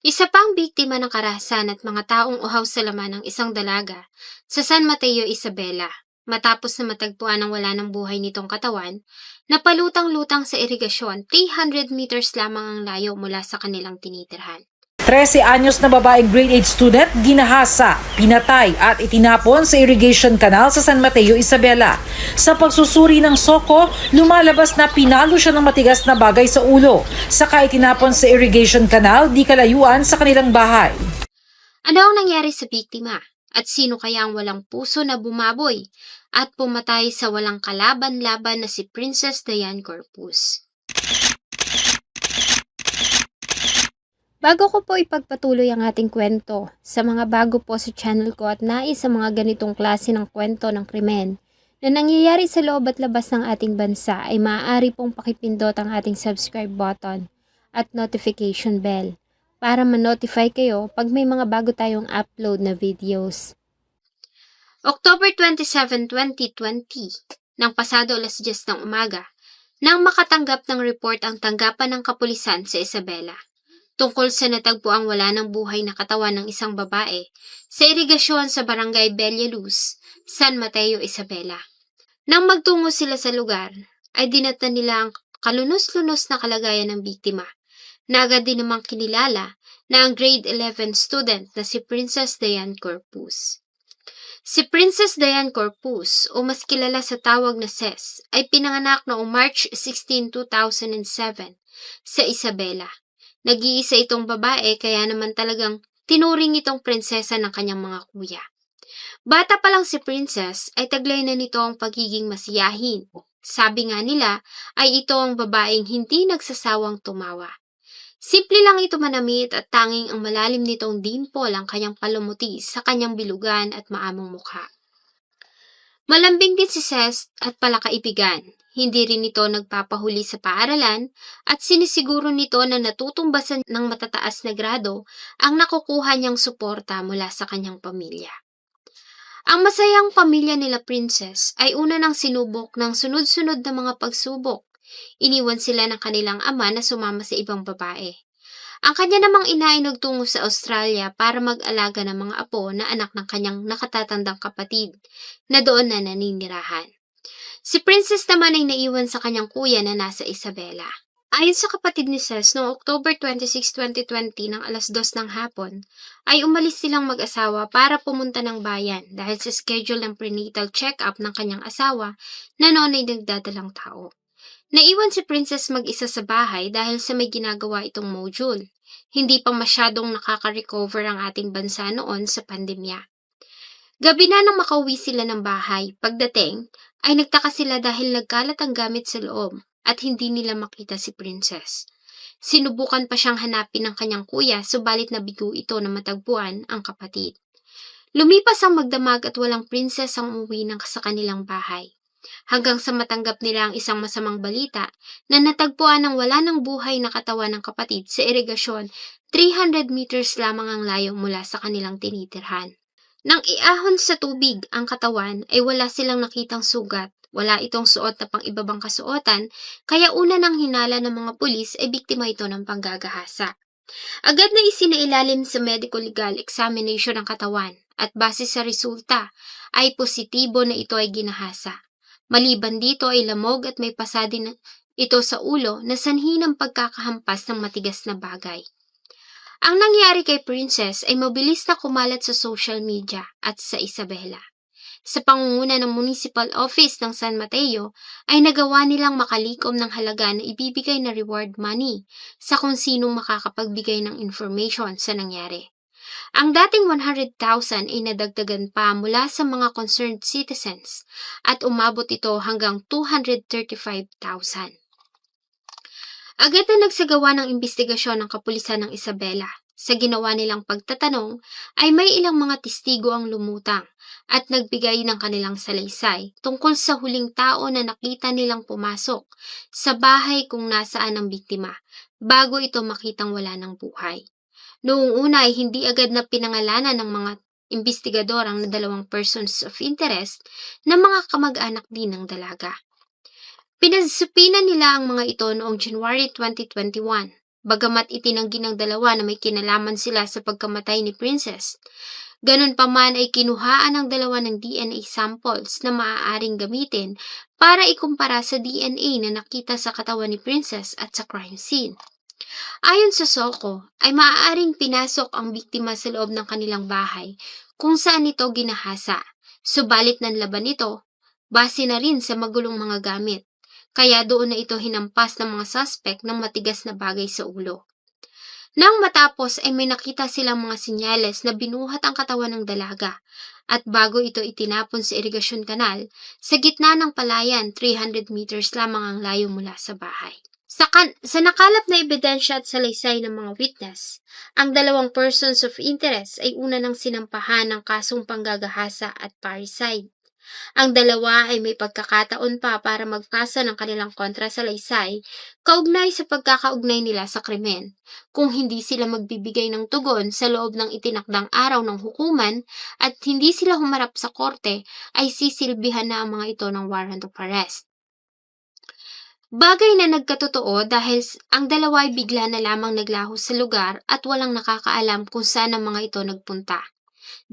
Isa pang biktima ng karahasan at mga taong uhaw sa laman ng isang dalaga sa San Mateo, Isabela. Matapos na matagpuan ang wala ng buhay nitong katawan, napalutang-lutang sa irigasyon 300 meters lamang ang layo mula sa kanilang tinitirhan. 13 anyos na babaeng grade 8 student ginahasa, pinatay at itinapon sa irrigation canal sa San Mateo, Isabela. Sa pagsusuri ng soko, lumalabas na pinalo siya ng matigas na bagay sa ulo. Saka itinapon sa irrigation canal di kalayuan sa kanilang bahay. Ano ang nangyari sa biktima? At sino kaya ang walang puso na bumaboy at pumatay sa walang kalaban-laban na si Princess Diane Corpuz? Bago ko po ipagpatuloy ang ating kwento, sa mga bago po sa channel ko at nais sa mga ganitong klase ng kwento ng krimen na nangyayari sa loob at labas ng ating bansa ay maaari pong pakipindot ang ating subscribe button at notification bell para ma-notify kayo pag may mga bago tayong upload na videos. October 27, 2020, ng pasado alas 10 ng umaga, nang makatanggap ng report ang tanggapan ng kapulisan sa Isabela tungkol sa natagpuang wala ng buhay na katawan ng isang babae sa irigasyon sa barangay Bella Luz, San Mateo, Isabela. Nang magtungo sila sa lugar, ay dinatnan nila ang kalunos-lunos na kalagayan ng biktima, na agad din namang kinilala na ang grade 11 student na si Princess Diane Corpuz. Si Princess Diane Corpuz, o mas kilala sa tawag na Ces, ay pinanganak noong March 16, 2007 sa Isabela. Nag-iisa itong babae kaya naman talagang tinuring itong prinsesa ng kanyang mga kuya. Bata pa lang si Princess ay taglay na nito ang pagiging masiyahin. Sabi nga nila ay ito ang babaeng hindi nagsasawang tumawa. Simple lang ito manamit at tanging ang malalim nitong dimple ang kanyang palumuti sa kanyang bilugan at maamong mukha. Malambing din si Ces at palakaibigan. Hindi rin ito nagpapahuli sa paaralan at sinisiguro nito na natutumbasan ng matataas na grado ang nakukuha niyang suporta mula sa kanyang pamilya. Ang masayang pamilya nila Princess ay una nang sinubok ng sunod-sunod na mga pagsubok. Iniwan sila ng kanilang ama na sumama sa ibang babae. Ang kanya namang ina ay nagtungo sa Australia para mag-alaga ng mga apo na anak ng kanyang nakatatandang kapatid na doon na naninirahan. Si Princess naman ay naiwan sa kanyang kuya na nasa Isabela. Ayon sa kapatid ni Ces, noong October 26, 2020 ng alas 2 ng hapon, ay umalis silang mag-asawa para pumunta ng bayan dahil sa schedule ng prenatal check-up ng kanyang asawa na noon ay nagdadalang tao. Naiwan si Princess mag-isa sa bahay dahil sa may ginagawa itong module. Hindi pa masyadong nakaka-recover ang ating bansa noon sa pandemya. Gabi na nang makauwi sila ng bahay. Pagdating, ay nagtaka sila dahil nagkalat ang gamit sa loob at hindi nila makita si Princess. Sinubukan pa siyang hanapin ng kanyang kuya subalit nabigo ito na matagpuan ang kapatid. Lumipas ang magdamag at walang princess ang umuwi sa kanilang bahay. Hanggang sa matanggap nila ang isang masamang balita na natagpuan ng wala ng buhay na katawan ng kapatid sa irigasyon 300 meters lamang ang layo mula sa kanilang tinitirhan. Nang iahon sa tubig ang katawan ay wala silang nakitang sugat, wala itong suot na pang-ibabang kasuotan, kaya una nang hinala ng mga pulis ay biktima ito ng panggagahasa. Agad na isinailalim sa medical legal examination ang katawan at base sa resulta ay positibo na ito ay ginahasa. Maliban dito ay lamog at may pasa din ito sa ulo na sanhi ng pagkakahampas ng matigas na bagay. Ang nangyari kay Princess ay mabilis na kumalat sa social media at sa Isabela. Sa pangunguna ng Municipal Office ng San Mateo ay nagawa nilang makalikom ng halaga na ibibigay na reward money sa kung sinong makakapagbigay ng information sa nangyari. Ang dating 100,000 ay nadagdagan pa mula sa mga concerned citizens at umabot ito hanggang 235,000. Agad na nagsagawa ng investigasyon ng kapulisan ng Isabela. Sa ginawa nilang pagtatanong ay may ilang mga testigo ang lumutang at nagbigay ng kanilang salaysay tungkol sa huling tao na nakita nilang pumasok sa bahay kung nasaan ang biktima bago ito makitang wala ng buhay. Noong una ay hindi agad na pinangalanan ng mga investigador ang 2 persons of interest na mga kamag-anak din ng dalaga. Pinagsupinan nila ang mga ito noong January 2021 bagamat itinanggi ng dalawa na may kinalaman sila sa pagkamatay ni Princess. Ganun pa man ay kinuhaan ng dalawa ng DNA samples na maaaring gamitin para ikumpara sa DNA na nakita sa katawan ni Princess at sa crime scene. Ayon sa Soko, ay maaaring pinasok ang biktima sa loob ng kanilang bahay kung saan ito ginahasa, subalit nanlaban ito, base na rin sa magulong mga gamit, kaya doon na ito hinampas ng mga suspect ng matigas na bagay sa ulo. Nang matapos ay may nakita silang mga sinyales na binuhat ang katawan ng dalaga at bago ito itinapon sa irigasyon kanal, sa gitna ng palayan 300 meters lamang ang layo mula sa bahay. Sa nakalap na ebidensya at salaysay ng mga witness, ang dalawang persons of interest ay una nang sinampahan ng kasong panggagahasa at parricide. Ang dalawa ay may pagkakataon pa para magpasa ng kanilang kontrasalaysay kaugnay sa pagkakaugnay nila sa krimen. Kung hindi sila magbibigay ng tugon sa loob ng itinakdang araw ng hukuman at hindi sila humarap sa korte, ay sisilbihan na ang mga ito ng warrant of arrest. Bagay na nagkatotoo dahil ang dalawa ay bigla na lamang naglaho sa lugar at walang nakakaalam kung saan ang mga ito nagpunta.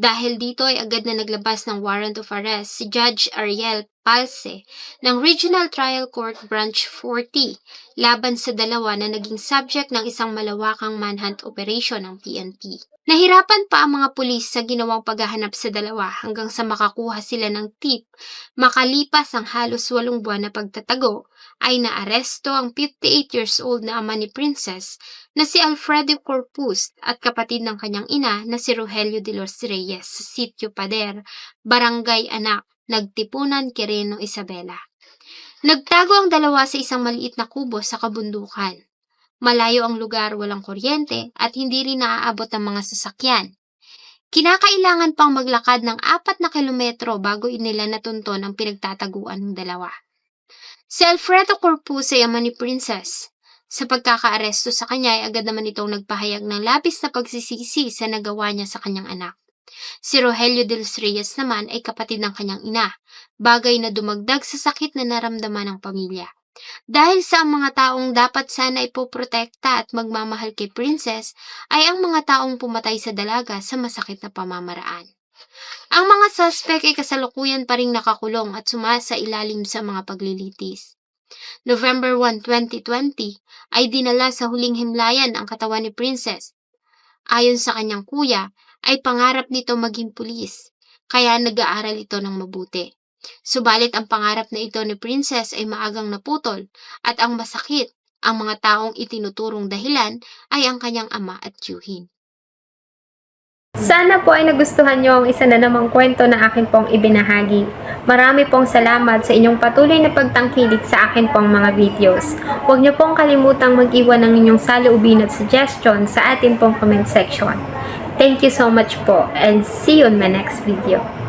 Dahil dito ay agad na naglabas ng warrant of arrest si Judge Ariel Palce ng Regional Trial Court Branch 40 laban sa dalawa na naging subject ng isang malawakang manhunt operation ng PNP. Nahirapan pa ang mga pulis sa ginawang paghahanap sa dalawa hanggang sa makakuha sila ng tip. Makalipas ang halos 8 buwan na pagtatago, ay naaresto ang 58 years old na ama ni Princess na si Alfredo Corpus at kapatid ng kanyang ina na si Rogelio de los Reyes sa Sitio Pader, Barangay Anak, Nagtipunan, Quirino, Isabela. Nagtago ang dalawa sa isang maliit na kubo sa kabundukan. Malayo ang lugar, walang kuryente at hindi rin naaabot ang mga sasakyan. Kinakailangan pang maglakad ng 4 na kilometro bago nila natunton ang pinagtataguan ng dalawa. Si Alfredo Corpus ay ama ni Princess. Sa pagkakaaresto sa kanya ay agad naman itong nagpahayag ng labis na pagsisisi sa nagawa niya sa kanyang anak. Si Rogelio de los Reyes naman ay kapatid ng kanyang ina, bagay na dumagdag sa sakit na naramdaman ng pamilya. Dahil sa mga taong dapat sana ipoprotekta at magmamahal kay Princess ay ang mga taong pumatay sa dalaga sa masakit na pamamaraan. Ang mga suspect ay kasalukuyan pa ring nakakulong at sumasa ilalim sa mga paglilitis. November 1, 2020 ay dinala sa huling himlayan ang katawan ni Princess. Ayon sa kanyang kuya, ay pangarap nito maging pulis, kaya nag-aaral ito ng mabuti. Subalit ang pangarap na ito ni Princess ay maagang naputol at ang masakit, ang mga taong itinuturong dahilan ay ang kanyang ama at tiyuhin. Sana po ay nagustuhan nyo ang isa na namang kwento na akin pong ibinahagi. Marami pong salamat sa inyong patuloy na pagtangkilik sa akin pong mga videos. Huwag nyo pong kalimutang mag-iwan ng inyong saloobin at suggestion sa atin pong comment section. Thank you so much po and see you in my next video.